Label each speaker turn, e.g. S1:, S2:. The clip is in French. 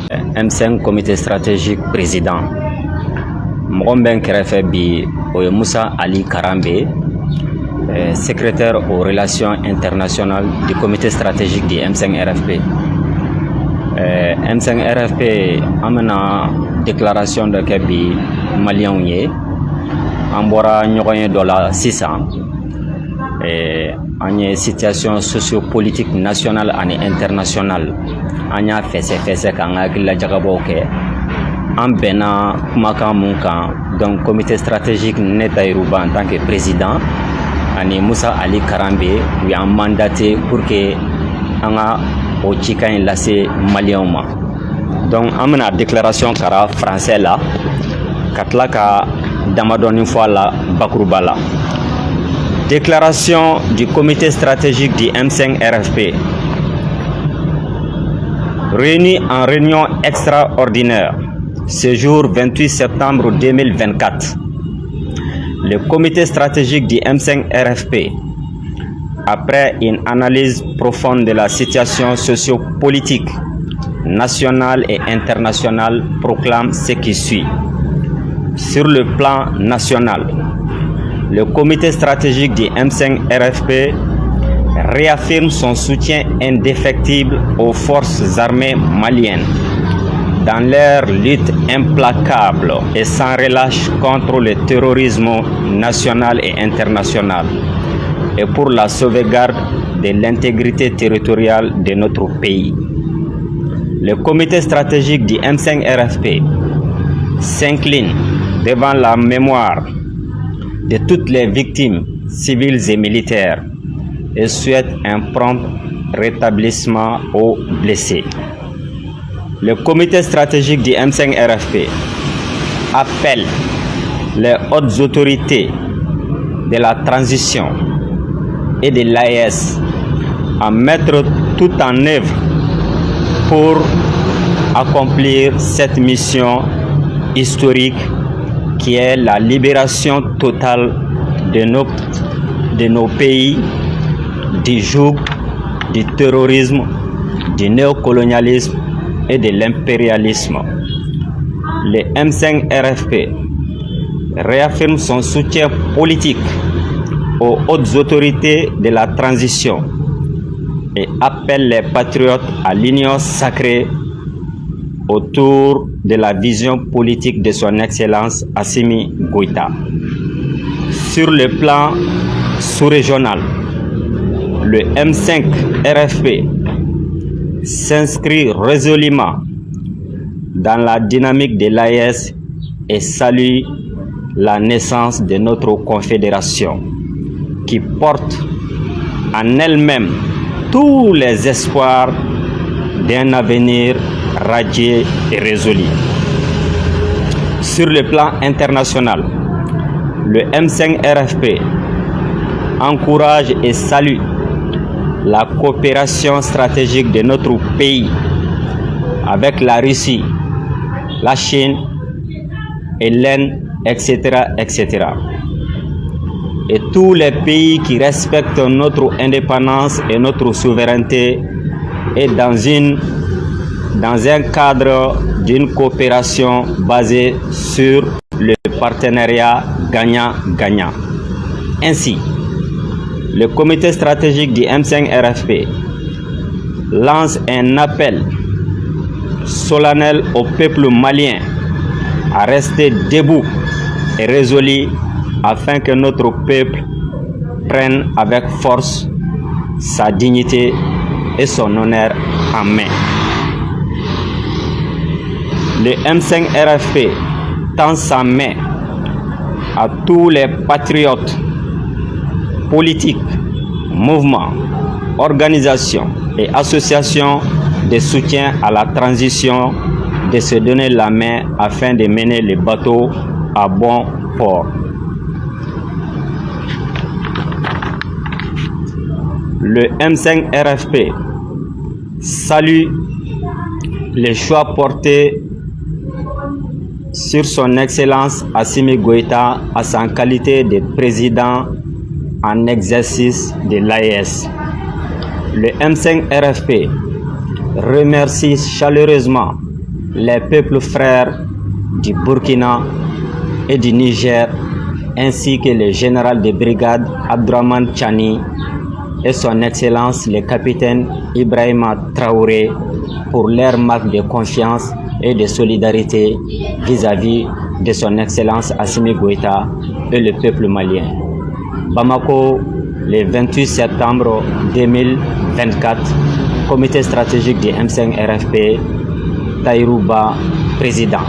S1: M5 comité stratégique président Mourombeng Kerefebi Moussa Ali Karambe, secrétaire aux relations internationales du comité stratégique du M5 RFP. M5 RFP amena déclaration de Kebi Malien Ye Ambora Nyoye Dola 600 et une situation sociopolitique nationale et internationale. Anya fese kanga gila jagaboke en bena kumaka munka donc comité stratégique neta Iruba en tant que président ani Moussa Ali Karambe lui a mandaté pour que anga o chika laissé malien ma donc amena déclaration kara français là katlaka damadoni fois la bakrubala déclaration du comité stratégique du M5 RFP. Réunis en réunion extraordinaire ce jour 28 septembre 2024, le comité stratégique du M5 RFP, après une analyse profonde de la situation sociopolitique nationale et internationale, proclame ce qui suit. Sur le plan national, le comité stratégique du M5 RFP réaffirme son soutien indéfectible aux forces armées maliennes dans leur lutte implacable et sans relâche contre le terrorisme national et international et pour la sauvegarde de l'intégrité territoriale de notre pays. Le comité stratégique du M5 RFP s'incline devant la mémoire de toutes les victimes civiles et militaires et souhaite un prompt rétablissement aux blessés. Le comité stratégique du M5 RFP appelle les hautes autorités de la transition et de l'AES à mettre tout en œuvre pour accomplir cette mission historique qui est la libération totale de nos pays du joug, du terrorisme, du néocolonialisme et de l'impérialisme. Le M5 RFP réaffirme son soutien politique aux hautes autorités de la transition et appelle les patriotes à l'union sacrée autour de la vision politique de son Excellence Assimi Goïta. Sur le plan sous-régional, le M5 RFP s'inscrit résolument dans la dynamique de l'AES et salue la naissance de notre confédération qui porte en elle-même tous les espoirs d'un avenir radieux et résolu. Sur le plan international, le M5 RFP encourage et salue la coopération stratégique de notre pays avec la Russie, la Chine et l'Inde, etc., etc. Et tous les pays qui respectent notre indépendance et notre souveraineté et dans un cadre d'une coopération basée sur le partenariat gagnant-gagnant. Ainsi, le comité stratégique du M5 RFP lance un appel solennel au peuple malien à rester debout et résolu afin que notre peuple prenne avec force sa dignité et son honneur en main. Le M5 RFP tend sa main à tous les patriotes politiques, mouvements, organisations et associations de soutien à la transition de se donner la main afin de mener le bateau à bon port. Le M5 RFP salue les choix portés sur son Excellence Assimi Goïta à sa qualité de président en exercice de l'AES. Le M5 RFP remercie chaleureusement les peuples frères du Burkina et du Niger, ainsi que le général de brigade Abdourahmane Tchani et son Excellence le capitaine Ibrahima Traoré pour leur marque de confiance et de solidarité vis-à-vis de son Excellence Assimi Goïta et le peuple malien. Bamako, le 28 septembre 2024, comité stratégique du M5 RFP, Taïrouba, président.